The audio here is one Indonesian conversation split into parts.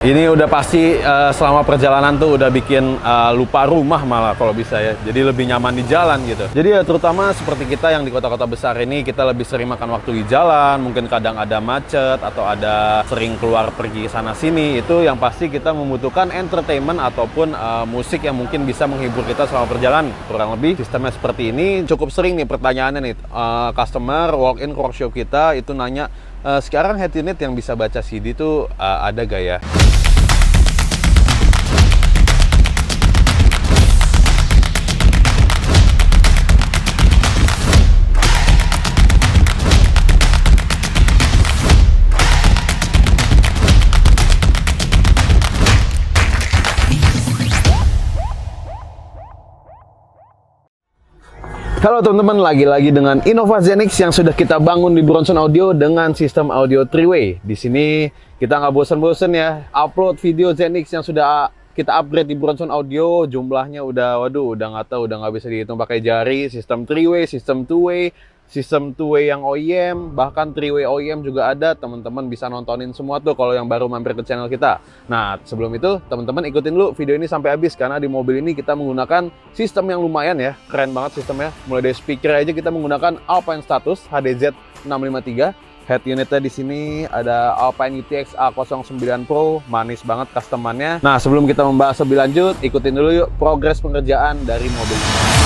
Ini udah pasti selama perjalanan tuh udah bikin lupa rumah malah kalau bisa ya. Jadi lebih nyaman di jalan gitu. Jadi ya terutama seperti kita yang di kota-kota besar ini, kita lebih sering makan waktu di jalan. Mungkin kadang ada macet atau ada sering keluar pergi sana sini. Itu yang pasti kita membutuhkan entertainment ataupun musik yang mungkin bisa menghibur kita selama perjalanan. Kurang lebih sistemnya seperti ini. Cukup sering nih pertanyaannya nih. Customer walk-in ke workshop kita itu nanya, sekarang head unit yang bisa baca CD tuh ada gak ya? Halo teman-teman, lagi-lagi dengan Innova Zenix yang sudah kita bangun di Bronson Audio dengan sistem audio 3-way. Di sini kita nggak bosan-bosan ya, upload video Zenix yang sudah kita upgrade di Bronson Audio. Jumlahnya udah, waduh, udah nggak tahu, udah nggak bisa dihitung pakai jari. Sistem 3-way, sistem 2-way, sistem 2-way yang OEM, bahkan 3-way OEM juga ada. Teman-teman bisa nontonin semua tuh kalau yang baru mampir ke channel kita. Nah, sebelum itu teman-teman ikutin dulu video ini sampai habis, karena di mobil ini kita menggunakan sistem yang lumayan ya, keren banget sistemnya. Mulai dari speaker aja kita menggunakan Alpine Status HDZ 653. Head unitnya di sini ada Alpine UTX A09 Pro, manis banget customannya. Nah, sebelum kita membahas lebih lanjut, ikutin dulu yuk progres pengerjaan dari mobil ini.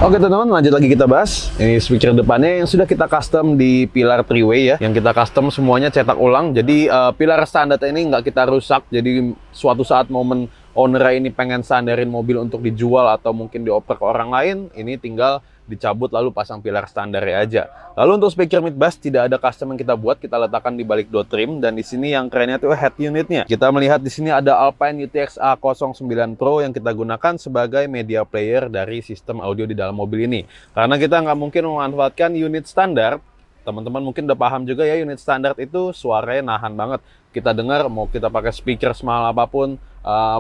Oke teman-teman, lanjut lagi kita bahas. Ini speaker depannya yang sudah kita custom di pilar 3-way ya. Yang kita custom semuanya cetak ulang. Jadi pilar standar ini nggak kita rusak. Jadi suatu saat momen owner ini pengen sandarin mobil untuk dijual atau mungkin dioper ke orang lain, ini tinggal dicabut lalu pasang pilar standarnya aja. Lalu untuk speaker mid bass tidak ada custom yang kita buat, kita letakkan di balik door trim, dan di sini yang kerennya tuh head unitnya. Kita melihat di sini ada Alpine UTX A09 Pro yang kita gunakan sebagai media player dari sistem audio di dalam mobil ini. Karena kita nggak mungkin memanfaatkan unit standar. Teman-teman mungkin udah paham juga ya, unit standar itu suaranya nahan banget. Kita dengar mau kita pakai speaker semahal apapun,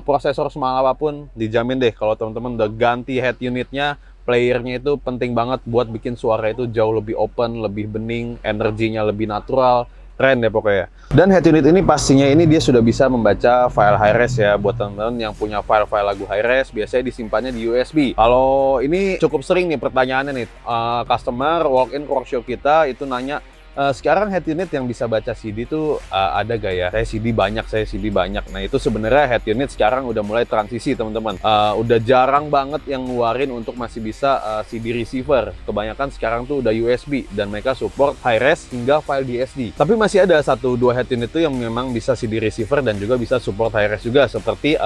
prosesor semahal apapun, dijamin deh kalau teman-teman udah ganti head unitnya, playernya itu penting banget buat bikin suara itu jauh lebih open, lebih bening, energinya lebih natural. Keren deh pokoknya. Dan head unit ini pastinya ini dia sudah bisa membaca file high-res ya. Buat teman-teman yang punya file-file lagu high-res, biasanya disimpannya di USB. Kalau ini cukup sering nih pertanyaannya nih, customer walk-in ke workshop kita itu nanya, sekarang head unit yang bisa baca CD tuh ada gak ya? Saya CD banyak. Nah itu sebenarnya head unit sekarang udah mulai transisi teman-teman. Udah jarang banget yang ngeluarin untuk masih bisa CD receiver. Kebanyakan sekarang tuh udah USB dan mereka support high-res hingga file DSD. Tapi masih ada 1-2 head unit tuh yang memang bisa CD receiver dan juga bisa support high-res juga, seperti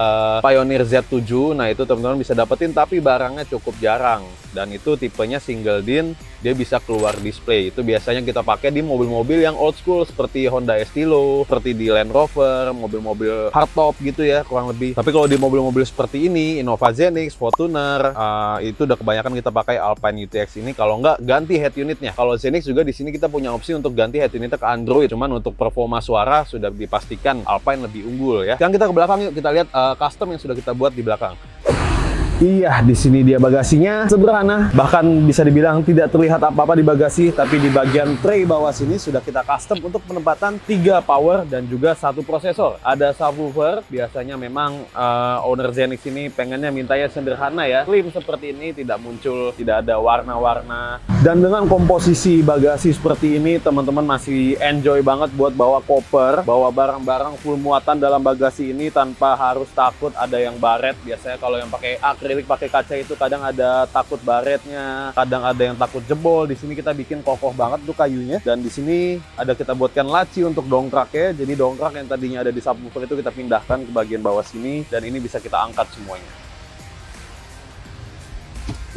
Pioneer Z7. Nah itu teman-teman bisa dapetin, tapi barangnya cukup jarang. Dan itu tipenya single DIN, dia bisa keluar display. Itu biasanya kita pakai di mobil-mobil yang old school seperti Honda Estilo, seperti di Land Rover, mobil-mobil hardtop gitu ya kurang lebih. Tapi kalau di mobil-mobil seperti ini, Innova Zenix, Fortuner, itu udah kebanyakan kita pakai Alpine UTX ini. Kalau nggak ganti head unitnya. Kalau Zenix juga di sini kita punya opsi untuk ganti head unitnya ke Android. Cuman untuk performa suara sudah dipastikan Alpine lebih unggul ya. Sekarang kita ke belakang yuk, kita lihat custom yang sudah kita buat di belakang. Iya, di sini dia bagasinya sederhana, bahkan bisa dibilang tidak terlihat apa-apa di bagasi, tapi di bagian tray bawah sini sudah kita custom untuk penempatan 3 power dan juga 1 prosesor. Ada subwoofer, biasanya memang owner Zenix ini pengennya mintanya sederhana ya, slim seperti ini, tidak muncul, tidak ada warna-warna. Dan dengan komposisi bagasi seperti ini, teman-teman masih enjoy banget buat bawa koper, bawa barang-barang full muatan dalam bagasi ini tanpa harus takut ada yang baret. Biasanya kalau yang pakai acrylic akrilik pakai kaca itu kadang ada takut baretnya, kadang ada yang takut jebol. Di sini kita bikin kokoh banget tuh kayunya. Dan di sini ada kita buatkan laci untuk dongkraknya. Jadi dongkrak yang tadinya ada di subwoofer itu kita pindahkan ke bagian bawah sini dan ini bisa kita angkat semuanya.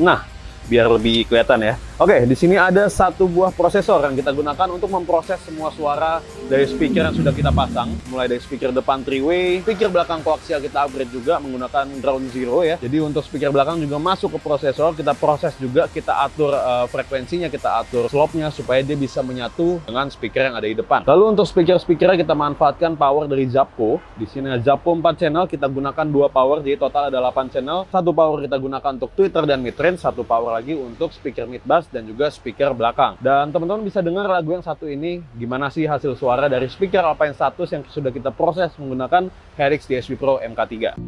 Nah, biar lebih kelihatan ya. Oke, di sini ada satu buah prosesor yang kita gunakan untuk memproses semua suara dari speaker yang sudah kita pasang. Mulai dari speaker depan 3-way, speaker belakang koaksial kita upgrade juga menggunakan ground zero ya. Jadi untuk speaker belakang juga masuk ke prosesor, kita proses juga, kita atur frekuensinya, kita atur slope-nya supaya dia bisa menyatu dengan speaker yang ada di depan. Lalu untuk speaker-speakernya kita manfaatkan power dari Zapco. Di sini Zapco 4 channel, kita gunakan 2 power, jadi total ada 8 channel. 1 power kita gunakan untuk tweeter dan mid-range, 1 power lagi untuk speaker mid-bass dan juga speaker belakang. Dan teman-teman bisa dengar lagu yang satu ini, gimana sih hasil suara dari speaker Alpine Status yang sudah kita proses menggunakan Herix DSP Pro MK3.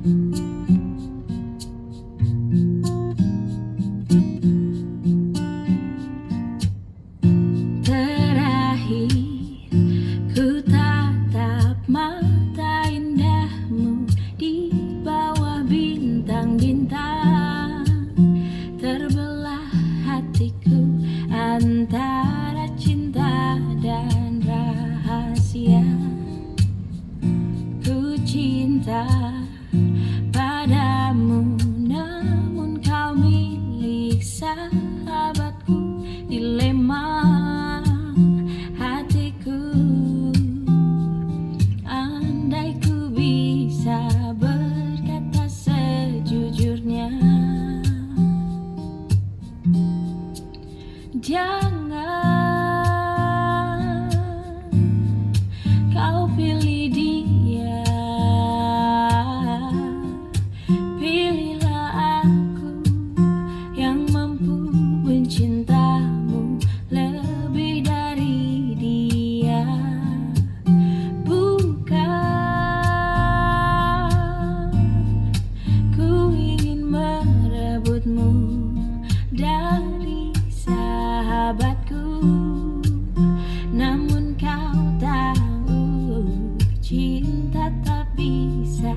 Antara cinta dan rahasia, ku cinta padamu, namun kau milik sahabatku. Dilema hatiku, andai ku bisa berkata sejujurnya. Jangan kau pilih dia, pilihlah aku yang mampu mencintamu lebih dari dia. Bukan ku ingin merebutmu dari sahabatku, namun kau tahu cinta tak bisa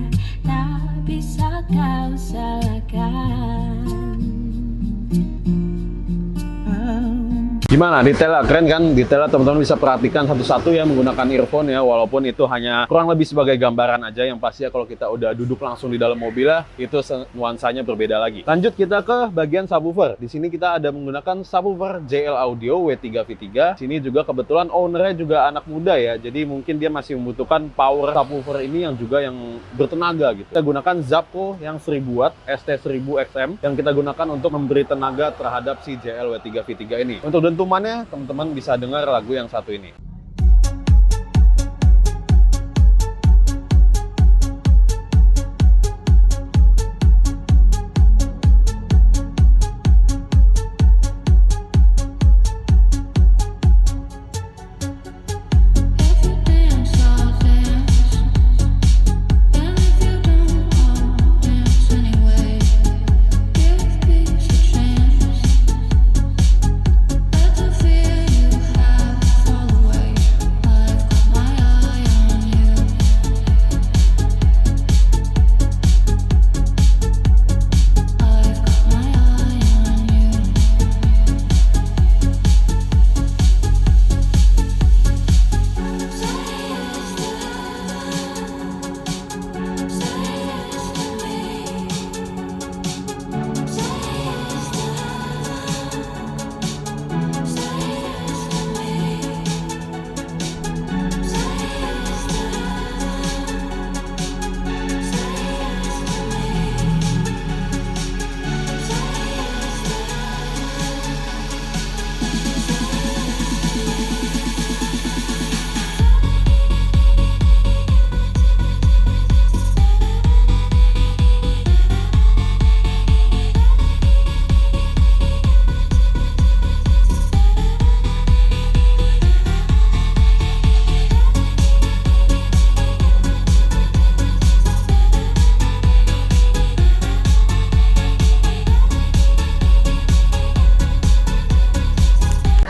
kau salahkan. Gimana detailnya? Keren kan? Detailnya teman-teman bisa perhatikan satu-satu ya menggunakan earphone ya, walaupun itu hanya kurang lebih sebagai gambaran aja. Yang pasti ya kalau kita udah duduk langsung di dalam mobil ya, itu nuansanya berbeda lagi. Lanjut kita ke bagian subwoofer. Di sini kita ada menggunakan subwoofer JL Audio W3V3. Sini juga kebetulan ownernya juga anak muda ya, jadi mungkin dia masih membutuhkan power subwoofer ini yang juga yang bertenaga gitu. Kita gunakan Zapco yang 1000 watt ST1000XM yang kita gunakan untuk memberi tenaga terhadap si JL W3V3 ini. Untuk dentumannya, teman-teman bisa dengar lagu yang satu ini.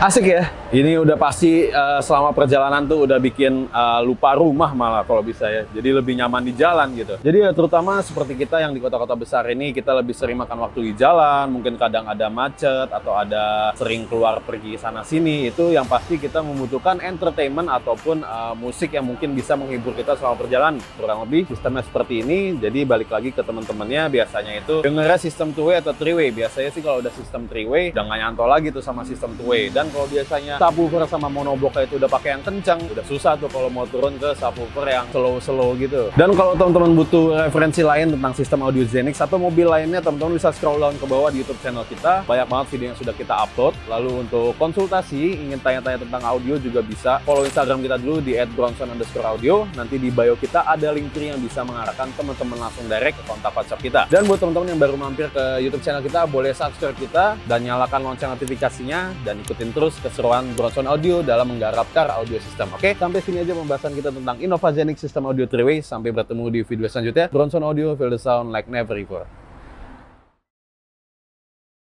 Asik ya? Ini udah pasti selama perjalanan tuh udah bikin lupa rumah malah kalau bisa ya. Jadi lebih nyaman di jalan gitu. Jadi ya terutama seperti kita yang di kota-kota besar ini, kita lebih sering makan waktu di jalan, mungkin kadang ada macet atau ada sering keluar pergi sana sini. Itu yang pasti kita membutuhkan entertainment ataupun musik yang mungkin bisa menghibur kita selama perjalanan. Kurang lebih sistemnya seperti ini. Jadi balik lagi ke teman-temannya, biasanya itu dengernya sistem two-way atau three-way. Biasanya sih kalau udah sistem three-way udah nggak nyantol lagi tuh sama sistem two-way. Dan kalau biasanya subwoofer sama monoblock itu udah pakai yang kencang, udah susah tuh kalau mau turun ke subwoofer yang slow-slow gitu. Dan kalau teman-teman butuh referensi lain tentang sistem audio Zenix atau mobil lainnya, teman-teman bisa scroll down ke bawah di YouTube channel kita. Banyak banget video yang sudah kita upload. Lalu untuk konsultasi, ingin tanya-tanya tentang audio juga bisa follow Instagram kita dulu di @bronson_audio. Nanti di bio kita ada link tree yang bisa mengarahkan teman-teman langsung direct ke kontak WhatsApp kita. Dan buat teman-teman yang baru mampir ke YouTube channel kita, boleh subscribe kita dan nyalakan lonceng notifikasinya dan ikutin terus keseruan Bronson Audio dalam menggarap car audio system. Oke, sampai sini aja pembahasan kita tentang Innova Zenix System Audio 3-Way. Sampai bertemu di video selanjutnya. Bronson Audio, feel the sound like never before.